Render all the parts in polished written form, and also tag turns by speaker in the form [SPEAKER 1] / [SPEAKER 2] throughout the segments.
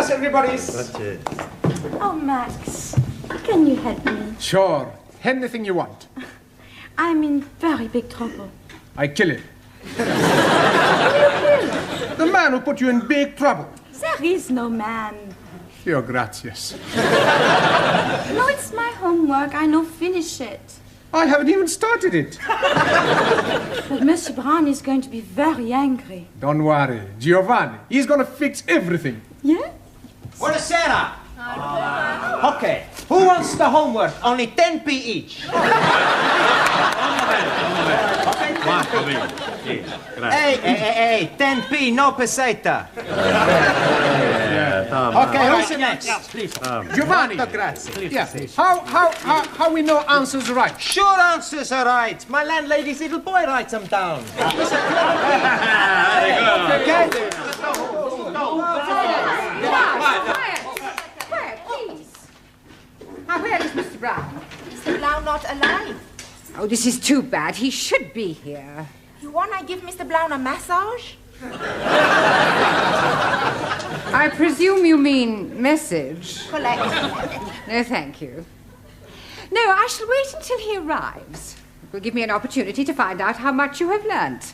[SPEAKER 1] Buenas, everybody.
[SPEAKER 2] Oh, Max, can you help me?
[SPEAKER 1] Sure. Anything you want.
[SPEAKER 2] I'm in very big trouble.
[SPEAKER 1] I kill him. The man who put you in big trouble.
[SPEAKER 2] There is no man.
[SPEAKER 1] Your gracias.
[SPEAKER 2] No, it's my homework. I no finish it.
[SPEAKER 1] I haven't even started it.
[SPEAKER 2] But Monsieur Brown is going to be very angry.
[SPEAKER 1] Don't worry. Giovanni, he's going to fix everything.
[SPEAKER 2] Yeah?
[SPEAKER 3] Buonasera. Okay. Who wants the homework? Only 10p each. Hey, 10p, no peseta. Okay, who's the next? Please.
[SPEAKER 1] Giovanni.
[SPEAKER 3] Grazie.
[SPEAKER 1] Yeah. How we know answers right?
[SPEAKER 3] Sure answers are right. My landlady's little boy writes them down. Okay.
[SPEAKER 4] Quiet, please. Now, where is Mr. Brown?
[SPEAKER 5] Mr. Brown not alive.
[SPEAKER 4] Oh, this is too bad. He should be here.
[SPEAKER 5] You wanna give Mr. Brown a massage?
[SPEAKER 4] I presume you mean message.
[SPEAKER 5] Collect.
[SPEAKER 4] No, thank you. No, I shall wait until he arrives. It will give me an opportunity to find out how much you have learnt.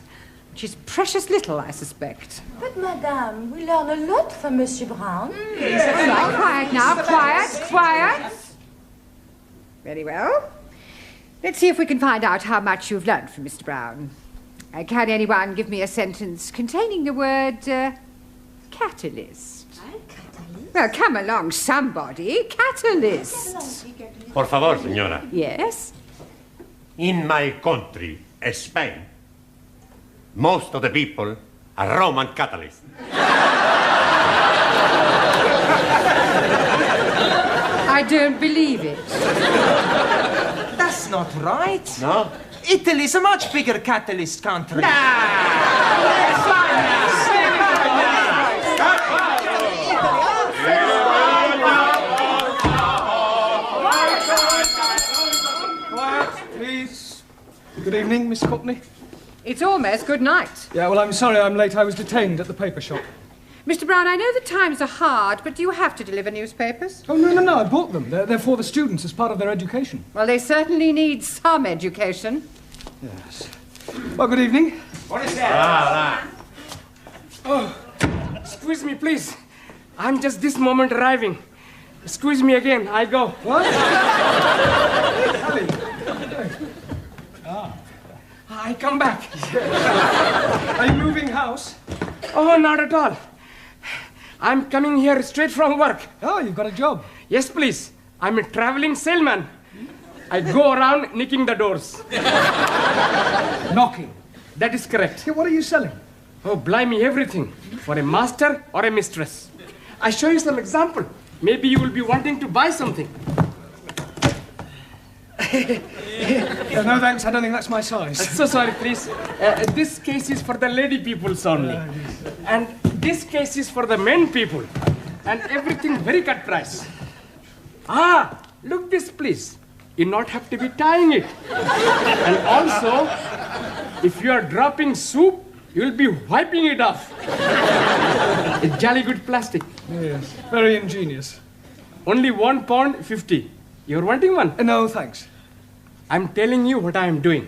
[SPEAKER 4] Which is precious little, I suspect.
[SPEAKER 2] But, Madame, we learn a lot from Monsieur Brown.
[SPEAKER 4] All right, quiet now. Quiet. Very well. Let's see if we can find out how much you've learnt from Mr. Brown. Can anyone give me a sentence containing the word catalyst? Catalyst? Well, come along, somebody. Catalyst.
[SPEAKER 6] Por favor, señora.
[SPEAKER 4] Yes?
[SPEAKER 6] In my country, Spain, most of the people are Roman Catholics.
[SPEAKER 4] I don't believe it.
[SPEAKER 3] That's not right.
[SPEAKER 6] No?
[SPEAKER 3] Italy's a much bigger catalyst country.
[SPEAKER 1] Please. Good evening, Miss Courtney.
[SPEAKER 4] It's almost good night.
[SPEAKER 7] Yeah, well, I'm sorry I'm late. I was detained at the paper shop.
[SPEAKER 4] Mr. Brown, I know the times are hard, but do you have to deliver newspapers?
[SPEAKER 7] Oh, no, I bought them. They're for the students as part of their education.
[SPEAKER 4] Well, they certainly need some education.
[SPEAKER 7] Yes. Well, good evening.
[SPEAKER 3] What is that?
[SPEAKER 8] Oh, excuse me, please. I'm just this moment arriving. Excuse me again. I go.
[SPEAKER 7] What?
[SPEAKER 8] I come back.
[SPEAKER 7] Are you moving house?
[SPEAKER 8] Oh, not at all. I'm coming here straight from work.
[SPEAKER 7] Oh, you've got a job.
[SPEAKER 8] Yes, please. I'm a traveling salesman. I go around nicking the doors.
[SPEAKER 7] Knocking.
[SPEAKER 8] That is correct.
[SPEAKER 7] Yeah, what are you selling?
[SPEAKER 8] Oh, blimey, everything. For a master or a mistress. I show you some example. Maybe you will be wanting to buy something.
[SPEAKER 7] No, thanks. I don't think that's my size.
[SPEAKER 8] So sorry, please. This case is for the lady peoples only. And this case is for the men people. And everything very cut price. Ah, look this, please. You not have to be tying it. And also, if you are dropping soup, you will be wiping it off. It's jolly good plastic.
[SPEAKER 7] Yes, very ingenious.
[SPEAKER 8] Only £1.50. You're wanting one?
[SPEAKER 7] No, thanks.
[SPEAKER 8] I'm telling you what I am doing.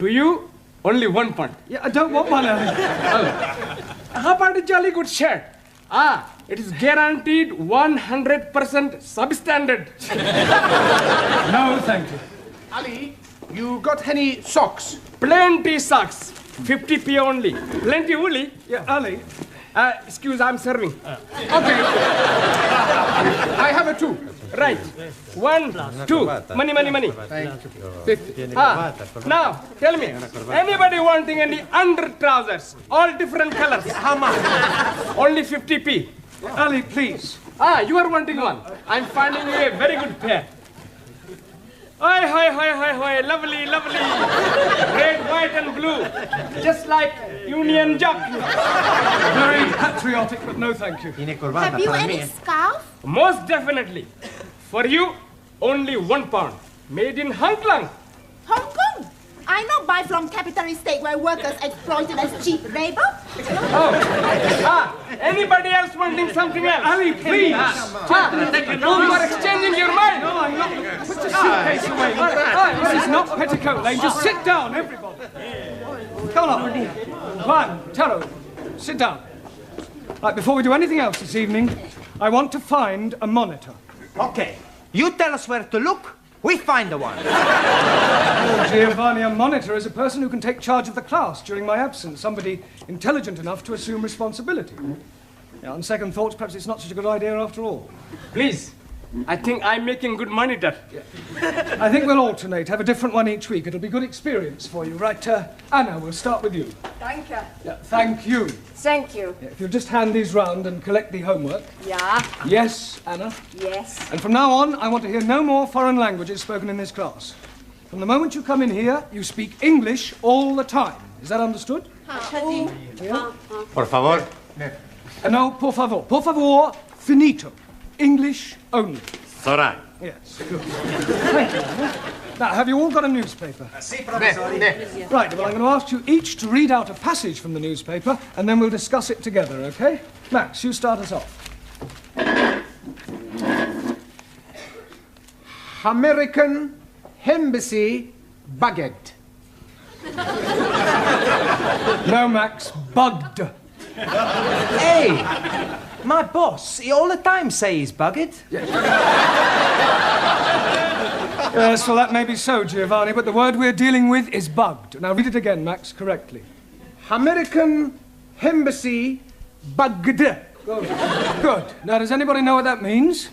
[SPEAKER 8] To you, only £1.
[SPEAKER 7] Yeah, I don't want one.
[SPEAKER 8] How about a jolly good shirt? Ah, it is guaranteed 100% substandard.
[SPEAKER 7] No, thank you.
[SPEAKER 1] Ali, you got any socks?
[SPEAKER 8] Plenty socks. 50p only. Plenty woolly.
[SPEAKER 7] Yeah, Ali.
[SPEAKER 8] Excuse, I'm serving.
[SPEAKER 1] Okay. I have a two.
[SPEAKER 8] Right. 1, 2. Money. Now, tell me, anybody wanting any under trousers? All different colors.
[SPEAKER 3] How much?
[SPEAKER 8] Only 50p.
[SPEAKER 7] Ali, please.
[SPEAKER 8] Ah, you are wanting one. I'm finding you a very good pair. Hi, lovely. Red, white and blue. Just like Union Jack.
[SPEAKER 7] Very patriotic, but no thank you.
[SPEAKER 5] Have you any scarf?
[SPEAKER 8] Most definitely. For you, only £1. Made in Hong Kong.
[SPEAKER 5] Hong Kong? I know buy from capitalist state where workers exploited as cheap labor.
[SPEAKER 8] Anybody else wanting something else?
[SPEAKER 7] Ali, please!
[SPEAKER 8] You are exchanging your mind.
[SPEAKER 7] No, I'm not. Put your suitcase away. This is not Petticoat Lane. Just sit down, everybody. Come on. Juan, Taro, sit down. Right, before we do anything else this evening, I want to find a monitor.
[SPEAKER 3] Okay. You tell us where to look, we find the one.
[SPEAKER 7] Oh, Giovanni, a monitor is a person who can take charge of the class during my absence, somebody intelligent enough to assume responsibility. Yeah, on second thoughts, perhaps it's not such a good idea after all.
[SPEAKER 8] Please. I think I'm making good monitor.
[SPEAKER 7] I think we'll alternate, have a different one each week. It'll be good experience for you. Right, Anna, we'll start with you.
[SPEAKER 2] Thank you.
[SPEAKER 7] Yeah, thank you.
[SPEAKER 2] Thank you.
[SPEAKER 7] Yeah, if you'll just hand these round and collect the homework.
[SPEAKER 2] Yeah.
[SPEAKER 7] Yes, Anna.
[SPEAKER 2] Yes.
[SPEAKER 7] And from now on, I want to hear no more foreign languages spoken in this class. From the moment you come in here, you speak English all the time. Is that understood?
[SPEAKER 6] Por favor.
[SPEAKER 7] No, por favor. Por favor, finito. English only.
[SPEAKER 6] It's all right.
[SPEAKER 7] Yes, good. Thank you, Anna. Now, have you all got a newspaper? Right, well, I'm going to ask you each to read out a passage from the newspaper, and then we'll discuss it together, okay? Max, you start us off.
[SPEAKER 1] American Embassy Baguette.
[SPEAKER 7] No, Max, bugged.
[SPEAKER 3] Hey, my boss, he all the time say he's bugged.
[SPEAKER 7] Yes, well, that may be so, Giovanni, but the word we're dealing with is bugged. Now, read it again, Max, correctly.
[SPEAKER 1] American Embassy Baguette.
[SPEAKER 7] Good. Good. Now, does anybody know what that means?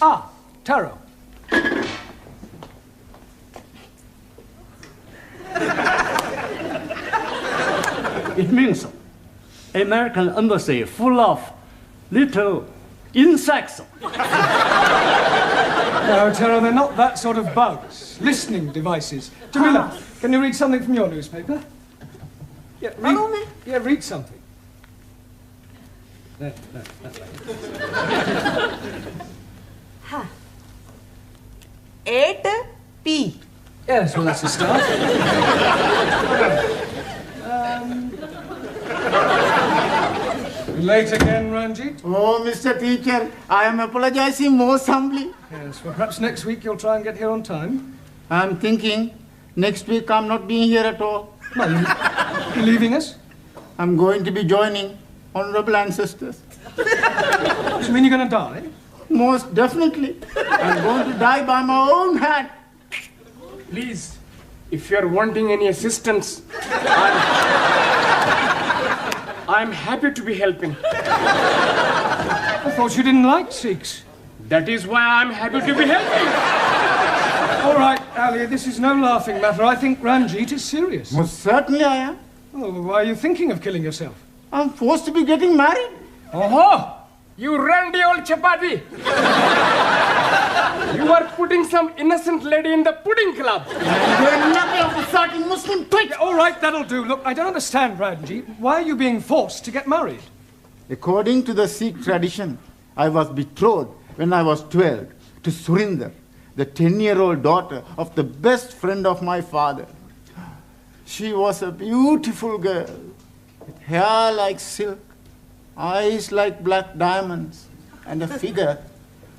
[SPEAKER 7] Ah, Taro.
[SPEAKER 9] It means American embassy full of little insects.
[SPEAKER 7] No, Taro, they're not that sort of bugs. Listening devices. Jamila, can you read something from your newspaper? Yeah, read something. There, that way.
[SPEAKER 5] 8P.
[SPEAKER 7] Yes, well, that's a start. Late again, Ranjit?
[SPEAKER 10] Oh, Mr. Teacher, I am apologizing most humbly.
[SPEAKER 7] Yes, well, perhaps next week you'll try and get here on time.
[SPEAKER 10] I'm thinking next week I'm not being here at all.
[SPEAKER 7] Well, you're leaving us?
[SPEAKER 10] I'm going to be joining honorable ancestors.
[SPEAKER 7] Do you mean you're going to die?
[SPEAKER 10] Most definitely. I'm going to die by my own hand.
[SPEAKER 8] Please, if you're wanting any assistance, I'm happy to be helping.
[SPEAKER 7] I thought you didn't like Sikhs.
[SPEAKER 8] That is why I'm happy to be helping.
[SPEAKER 7] All right, Ali, this is no laughing matter. I think Ranjit is serious.
[SPEAKER 10] Most certainly I am.
[SPEAKER 7] Oh, why are you thinking of killing yourself?
[SPEAKER 10] I'm forced to be getting married.
[SPEAKER 8] Oh, you randy old chapati. You are putting some innocent lady in the pudding club.
[SPEAKER 10] You're nothing of the sort in Muslim twit.
[SPEAKER 7] All right, that'll do. Look, I don't understand, Ranjit. Why are you being forced to get married?
[SPEAKER 10] According to the Sikh tradition, I was betrothed when I was 12 to Surinder, the 10-year-old daughter of the best friend of my father. She was a beautiful girl, with hair like silk, eyes like black diamonds, and a figure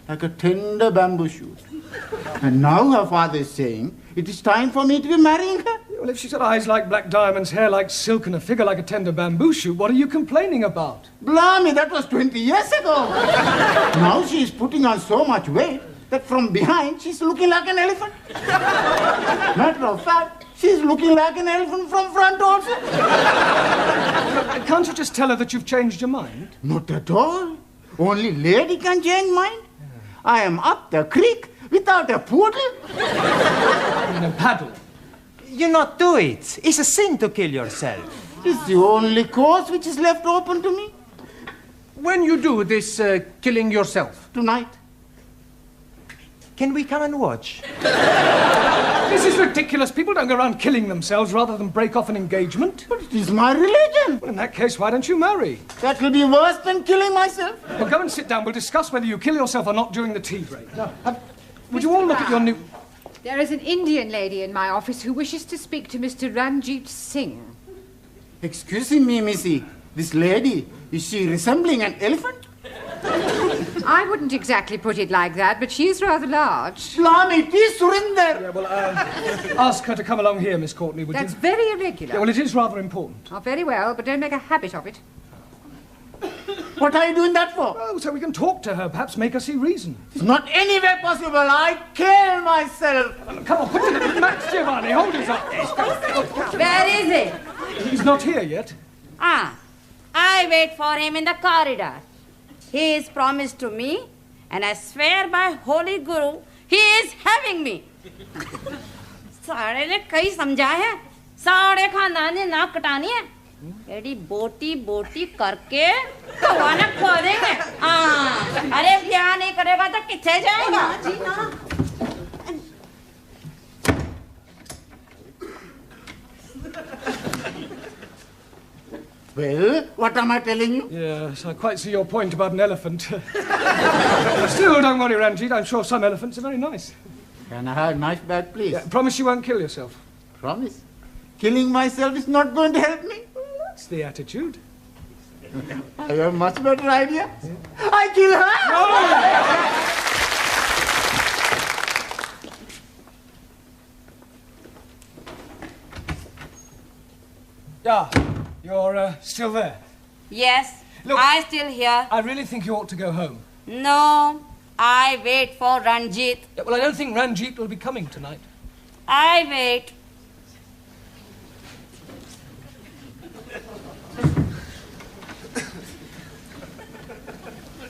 [SPEAKER 10] like a tender bamboo shoot. And now her father is saying it is time for me to be marrying her.
[SPEAKER 7] Well, if she's got eyes like black diamonds, hair like silk, and a figure like a tender bamboo shoot, what are you complaining about?
[SPEAKER 10] Blimey, that was 20 years ago. Now she is putting on so much weight that from behind she's looking like an elephant. Matter of fact, she's looking like an elephant from front also.
[SPEAKER 7] Can't you just tell her that you've changed your mind?
[SPEAKER 10] Not at all. Only lady can change mind. I am up the creek without a poodle.
[SPEAKER 7] In a paddle.
[SPEAKER 3] You not do it. It's a sin to kill yourself.
[SPEAKER 10] It's the only course which is left open to me.
[SPEAKER 1] When you do this killing yourself?
[SPEAKER 10] Tonight.
[SPEAKER 3] Can we come and watch?
[SPEAKER 7] This is ridiculous. People don't go around killing themselves rather than break off an engagement.
[SPEAKER 10] But it is my religion.
[SPEAKER 7] Well, in that case, why don't you marry?
[SPEAKER 10] That will be worse than killing myself.
[SPEAKER 7] Well, go and sit down. We'll discuss whether you kill yourself or not during the tea break. Now, would you all look at your new...
[SPEAKER 4] There is an Indian lady in my office who wishes to speak to Mr. Ranjit Singh.
[SPEAKER 10] Excuse me, Missy. This lady, is she resembling an elephant?
[SPEAKER 4] I wouldn't exactly put it like that, but she is rather large.
[SPEAKER 10] Blimey, it is Surinder.
[SPEAKER 7] Yeah, well, ask her to come along here, Miss Courtney, would
[SPEAKER 4] That's
[SPEAKER 7] you?
[SPEAKER 4] very irregular.
[SPEAKER 7] Yeah, well, it is rather important.
[SPEAKER 4] Oh, very well, but don't make a habit of it.
[SPEAKER 10] What are you doing that for?
[SPEAKER 7] Oh, so we can talk to her, perhaps make her see reason.
[SPEAKER 10] It's not anywhere possible. I kill myself.
[SPEAKER 7] Come on, put it in. Max Giovanni, hold his up.
[SPEAKER 2] Where is he?
[SPEAKER 7] He's not here yet.
[SPEAKER 2] Ah, I wait for him in the corridor. He is promised to me, and I swear by Holy Guru, he is having me. सारे ने कई समझा है, सारे खानदान ने नाक कटानी है। एडी बोटी बोटी करके भगवान खो देंगे। हाँ, अरे ब्याह नहीं करेगा तो किथे जाएगा?
[SPEAKER 10] Well, what am I telling you?
[SPEAKER 7] Yes, I quite see your point about an elephant. Still, don't worry, Ranjit. I'm sure some elephants are very nice.
[SPEAKER 10] Can I have a knife back, please?
[SPEAKER 7] Yeah, promise you won't kill yourself.
[SPEAKER 10] Promise. Killing myself is not going to help me.
[SPEAKER 7] That's the attitude.
[SPEAKER 10] I have a much better idea. I kill her!
[SPEAKER 7] Yeah, you're still there.
[SPEAKER 2] Yes,
[SPEAKER 7] Look,
[SPEAKER 2] I still here.
[SPEAKER 7] I really think you ought to go home.
[SPEAKER 2] No, I wait for Ranjit.
[SPEAKER 7] Yeah, well, I don't think Ranjit will be coming tonight.
[SPEAKER 2] I wait.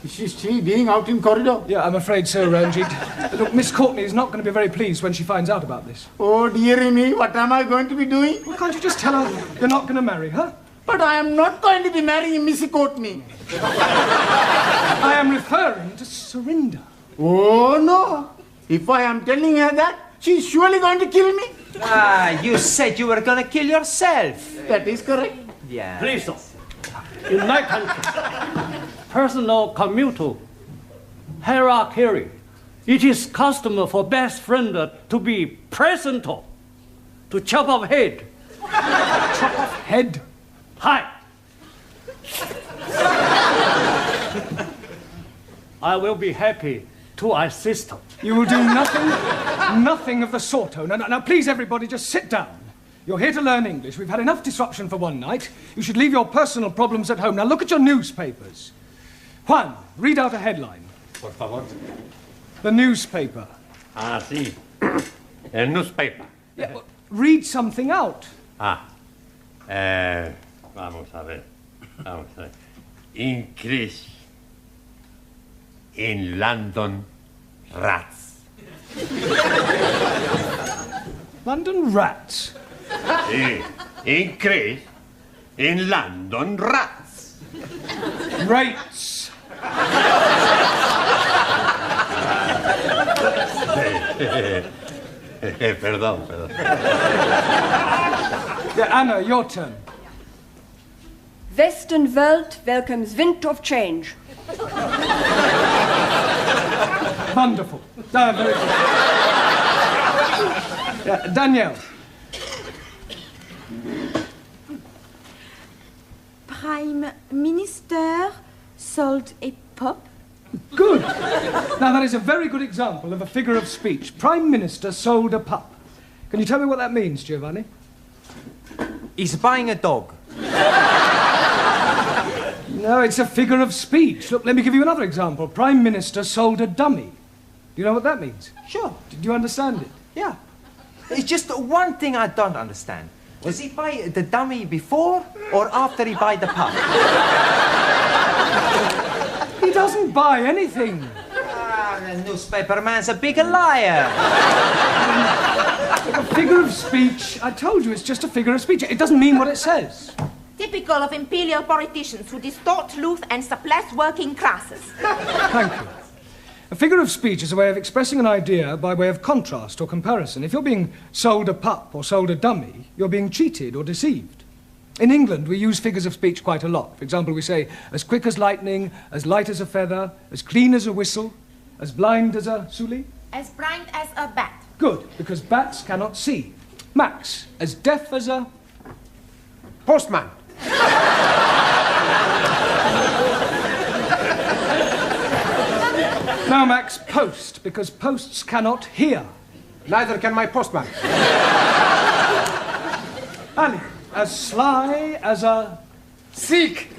[SPEAKER 10] Is she being out in corridor?
[SPEAKER 7] Yeah, I'm afraid so, Ranjit. Look, Miss Courtney is not going to be very pleased when she finds out about this.
[SPEAKER 10] Oh, dearie me, what am I going to be doing?
[SPEAKER 7] Well, can't you just tell her you're not going to marry her?
[SPEAKER 10] But I am not going to be marrying Missy Courtney.
[SPEAKER 7] I am referring to Surinder.
[SPEAKER 10] Oh, no. If I am telling her that, she's surely going to kill me.
[SPEAKER 3] Ah, you said you were gonna kill yourself.
[SPEAKER 10] That is correct.
[SPEAKER 3] Yeah.
[SPEAKER 9] Please, sir. In my country, personal commutal hierarchy, it is custom for best friend to be present to chop off head.
[SPEAKER 7] Chop off head?
[SPEAKER 9] Hi. I will be happy to assist.
[SPEAKER 7] You will do nothing of the sort. Oh, now, please, everybody, just sit down. You're here to learn English. We've had enough disruption for one night. You should leave your personal problems at home. Now, look at your newspapers. Juan, read out a headline.
[SPEAKER 6] Por favor.
[SPEAKER 7] The newspaper.
[SPEAKER 6] Ah, sí. El newspaper.
[SPEAKER 7] Yeah, well, read something out.
[SPEAKER 6] Ah. Vamos a ver. Increase in London rats.
[SPEAKER 7] London rats?
[SPEAKER 6] Sí. Increase in London rats.
[SPEAKER 7] Rates.
[SPEAKER 6] Perdón.
[SPEAKER 7] Yeah, Anna, your turn.
[SPEAKER 5] Western World welcomes wind of change.
[SPEAKER 7] Wonderful. Very good. Yeah, Danielle.
[SPEAKER 5] Prime Minister sold a pup.
[SPEAKER 7] Good. Now, that is a very good example of a figure of speech. Prime Minister sold a pup. Can you tell me what that means, Giovanni?
[SPEAKER 3] He's buying a dog.
[SPEAKER 7] No, it's a figure of speech. Look, let me give you another example. Prime Minister sold a dummy. Do you know what that means?
[SPEAKER 3] Sure.
[SPEAKER 7] Did you understand it?
[SPEAKER 3] Yeah. It's just one thing I don't understand. Does he buy the dummy before or after he buy the pup?
[SPEAKER 7] He doesn't buy anything.
[SPEAKER 3] Ah, the newspaper man's a big liar.
[SPEAKER 7] A figure of speech. I told you it's just a figure of speech. It doesn't mean what it says.
[SPEAKER 5] Typical of imperial politicians who distort truth and suppress working classes.
[SPEAKER 7] Thank you. A figure of speech is a way of expressing an idea by way of contrast or comparison. If you're being sold a pup or sold a dummy, you're being cheated or deceived. In England, we use figures of speech quite a lot. For example, we say, as quick as lightning, as light as a feather, as clean as a whistle, as blind as a suli.
[SPEAKER 5] As blind as a bat.
[SPEAKER 7] Good, because bats cannot see. Max, as deaf as a...
[SPEAKER 1] Postman.
[SPEAKER 7] Now, Max, post, because posts cannot hear.
[SPEAKER 1] Neither can my postman.
[SPEAKER 7] Ali, as sly as a
[SPEAKER 8] Sikh.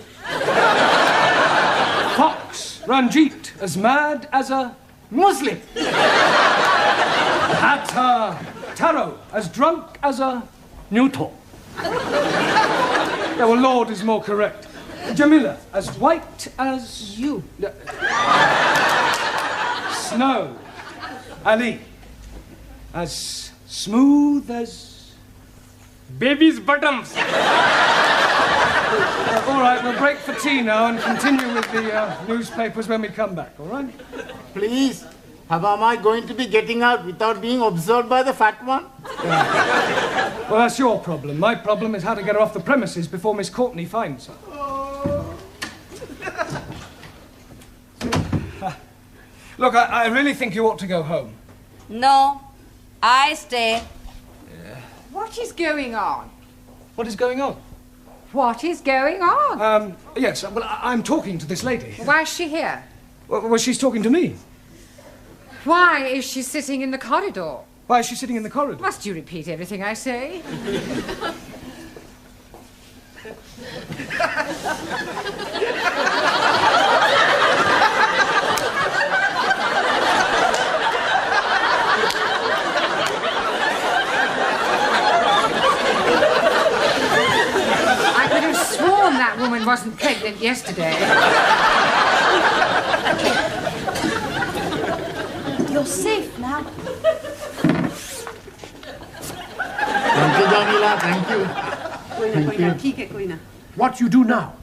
[SPEAKER 7] fox. Ranjit, as mad as a
[SPEAKER 8] Muslim.
[SPEAKER 7] Taro, as drunk as a Newton. Yeah, well, Lord is more correct. Jamila, as white as you. Snow. Ali, as smooth as
[SPEAKER 8] Baby's bottoms.
[SPEAKER 7] all right, we'll break for tea now and continue with the newspapers when we come back, all right?
[SPEAKER 10] Please, how am I going to be getting out without being observed by the fat one?
[SPEAKER 7] Well, that's your problem. My problem is how to get her off the premises before Miss Courtney finds her. Look, I really think you ought to go home.
[SPEAKER 2] No, I stay.
[SPEAKER 4] What is going on?
[SPEAKER 7] What is going on?
[SPEAKER 4] What is going on?
[SPEAKER 7] Yes, well, I'm talking to this lady.
[SPEAKER 4] Why is she here?
[SPEAKER 7] Well, she's talking to me.
[SPEAKER 4] Why is she sitting in the corridor?
[SPEAKER 7] Why is she sitting in the corridor?
[SPEAKER 4] Must you repeat everything I say? I could have sworn that woman wasn't pregnant yesterday.
[SPEAKER 2] You're safe now.
[SPEAKER 10] Thank you, Jamila. Thank you.
[SPEAKER 1] What you do now?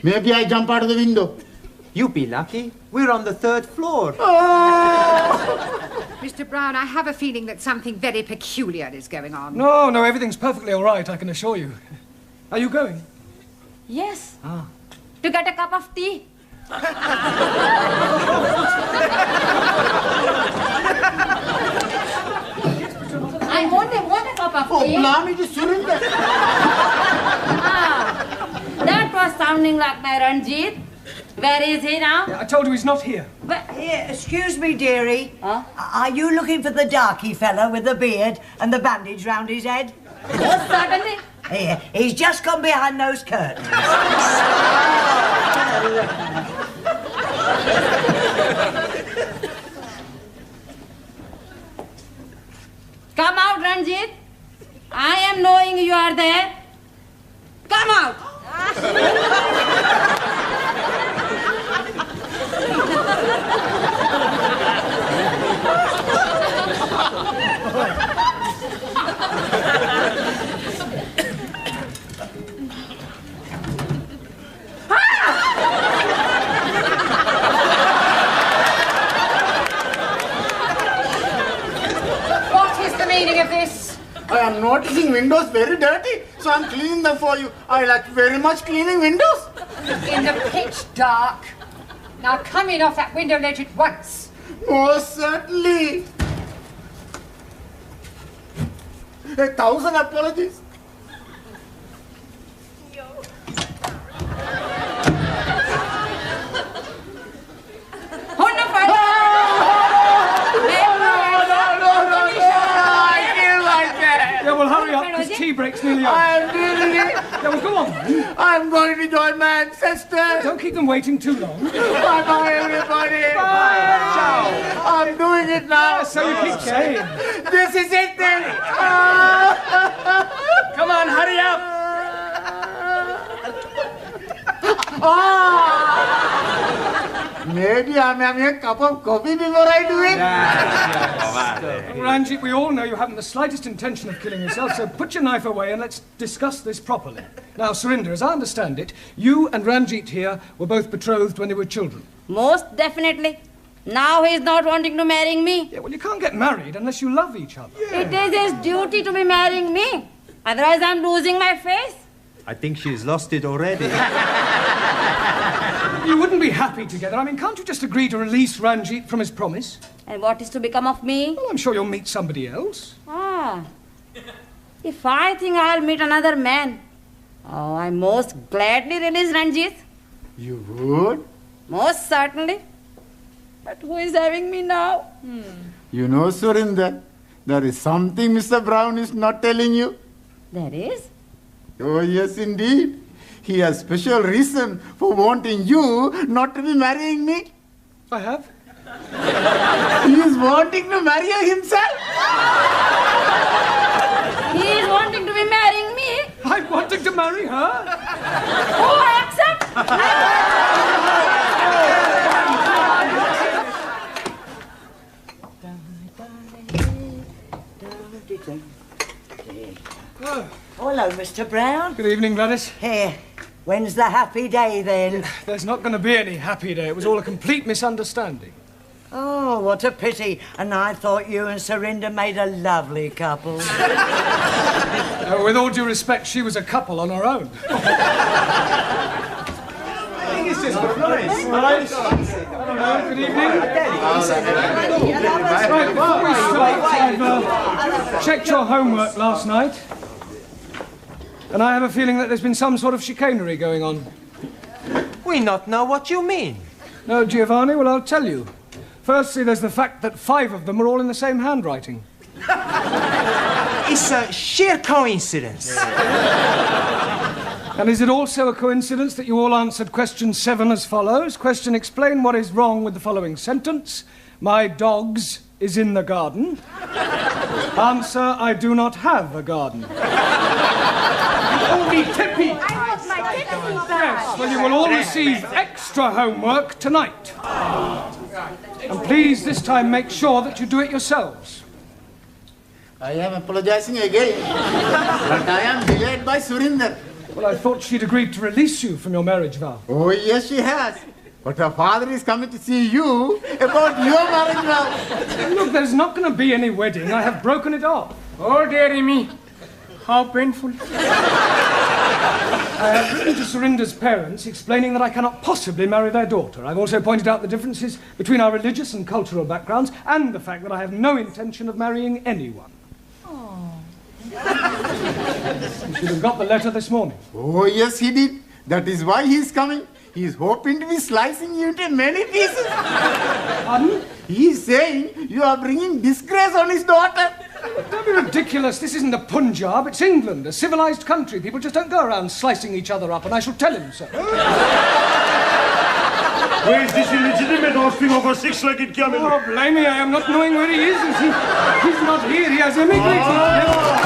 [SPEAKER 10] Maybe I jump out of the window.
[SPEAKER 3] You be lucky. We're on the 3rd floor.
[SPEAKER 4] Mr. Brown, I have a feeling that something very peculiar is going on.
[SPEAKER 7] No, everything's perfectly all right, I can assure you. Are you going?
[SPEAKER 2] Yes. To get a cup of tea. I only want a cup of tea.
[SPEAKER 10] Allow me to Surinder.
[SPEAKER 2] That was sounding like my Ranjit. Where is he now?
[SPEAKER 7] I told you he's not here.
[SPEAKER 11] Here, excuse me, dearie.
[SPEAKER 2] Huh?
[SPEAKER 11] Are you looking for the darky fella with the beard and the bandage round his head?
[SPEAKER 2] Yes, certainly.
[SPEAKER 11] Here, he's just gone behind those curtains.
[SPEAKER 2] Come out, Ranjit. I am knowing you are there. Come out.
[SPEAKER 4] What is the meaning of this?
[SPEAKER 10] I am noticing windows very dirty, so I'm cleaning them for you. I like very much cleaning windows.
[SPEAKER 4] In the pitch dark. Now come in off that window ledge at once.
[SPEAKER 10] Most certainly. 1,000 apologies.
[SPEAKER 7] Yeah, well, hurry up, because tea break's nearly over.
[SPEAKER 10] I'm really.
[SPEAKER 7] Yeah, well, go on then.
[SPEAKER 10] I'm going to join my ancestors.
[SPEAKER 7] Don't keep them waiting too long.
[SPEAKER 10] Bye-bye, everybody. Bye. Ciao. I'm doing it now.
[SPEAKER 7] So you keep saying.
[SPEAKER 10] This is it then.
[SPEAKER 8] Come on, hurry up.
[SPEAKER 10] Maybe I'm having a cup of coffee before I do it.
[SPEAKER 7] Ranjit, we all know you haven't the slightest intention of killing yourself, so put your knife away and let's discuss this properly. Now, Surinder, as I understand it, you and Ranjit here were both betrothed when they were children.
[SPEAKER 2] Most definitely. Now he is not wanting to marry me.
[SPEAKER 7] Yeah, well, you can't get married unless you love each other.
[SPEAKER 2] It is his duty to be marrying me. Otherwise, I'm losing my face.
[SPEAKER 3] I think she's lost it already.
[SPEAKER 7] You wouldn't be happy together. I mean, can't you just agree to release Ranjit from his promise?
[SPEAKER 2] And what is to become of me?
[SPEAKER 7] Well, I'm sure you'll meet somebody else.
[SPEAKER 2] If I think I'll meet another man, I most gladly release Ranjit.
[SPEAKER 10] You would?
[SPEAKER 2] Most certainly. But who is having me now?
[SPEAKER 10] You know, Surinder, there is something Mr. Brown is not telling you.
[SPEAKER 2] There is?
[SPEAKER 10] Oh, yes, indeed. He has special reason for wanting you not to be marrying me.
[SPEAKER 7] I have.
[SPEAKER 10] He is wanting to marry you himself.
[SPEAKER 2] He is wanting to be marrying me.
[SPEAKER 7] I'm wanting to marry her.
[SPEAKER 2] Oh, I accept.
[SPEAKER 11] Oh, hello, Mr. Brown.
[SPEAKER 7] Good evening, Gladys.
[SPEAKER 11] Here. When's the happy day, then?
[SPEAKER 7] There's not going to be any happy day. It was all a complete misunderstanding.
[SPEAKER 11] Oh, what a pity. And I thought you and Surinder made a lovely couple.
[SPEAKER 7] With all due respect, she was a couple on her own.
[SPEAKER 3] I think it's just nice.
[SPEAKER 7] Hello, good evening. Right, before we start, I've checked your homework last night, and I have a feeling that there's been some sort of chicanery going on.
[SPEAKER 3] We not know what you mean.
[SPEAKER 7] No, Giovanni? Well, I'll tell you. Firstly, there's the fact that 5 of them are all in the same handwriting.
[SPEAKER 3] It's a sheer coincidence.
[SPEAKER 7] And is it also a coincidence that you all answered question 7 as follows? Question: explain what is wrong with the following sentence. My dogs is in the garden. Answer: I do not have a garden.
[SPEAKER 3] Only Tippy.
[SPEAKER 5] I want my Tippy back.
[SPEAKER 7] Yes, well, you will all receive extra homework tonight. And please, this time, make sure that you do it yourselves.
[SPEAKER 10] I am apologizing again, but I am delayed by Surinder.
[SPEAKER 7] Well, I thought she'd agreed to release you from your marriage vow.
[SPEAKER 10] Oh, yes, she has. But her father is coming to see you about your marriage vow.
[SPEAKER 7] Look, there's not going to be any wedding. I have broken it off.
[SPEAKER 8] Oh, dearie me. How painful.
[SPEAKER 7] I have written to Surinder's parents explaining that I cannot possibly marry their daughter. I've also pointed out the differences between our religious and cultural backgrounds and the fact that I have no intention of marrying anyone. You should have got the letter this morning.
[SPEAKER 10] Oh, yes, he did. That is why he is coming. He is hoping to be slicing you into many pieces.
[SPEAKER 7] Pardon?
[SPEAKER 10] He is saying you are bringing disgrace on his daughter.
[SPEAKER 7] Don't be ridiculous. This isn't the Punjab. It's England, a civilized country. People just don't go around slicing each other up, and I shall tell him so.
[SPEAKER 6] Where is this illegitimate offspring of a six-legged camel?
[SPEAKER 7] Oh, blimey, I am not knowing where he is. He's not here. He has emigrated.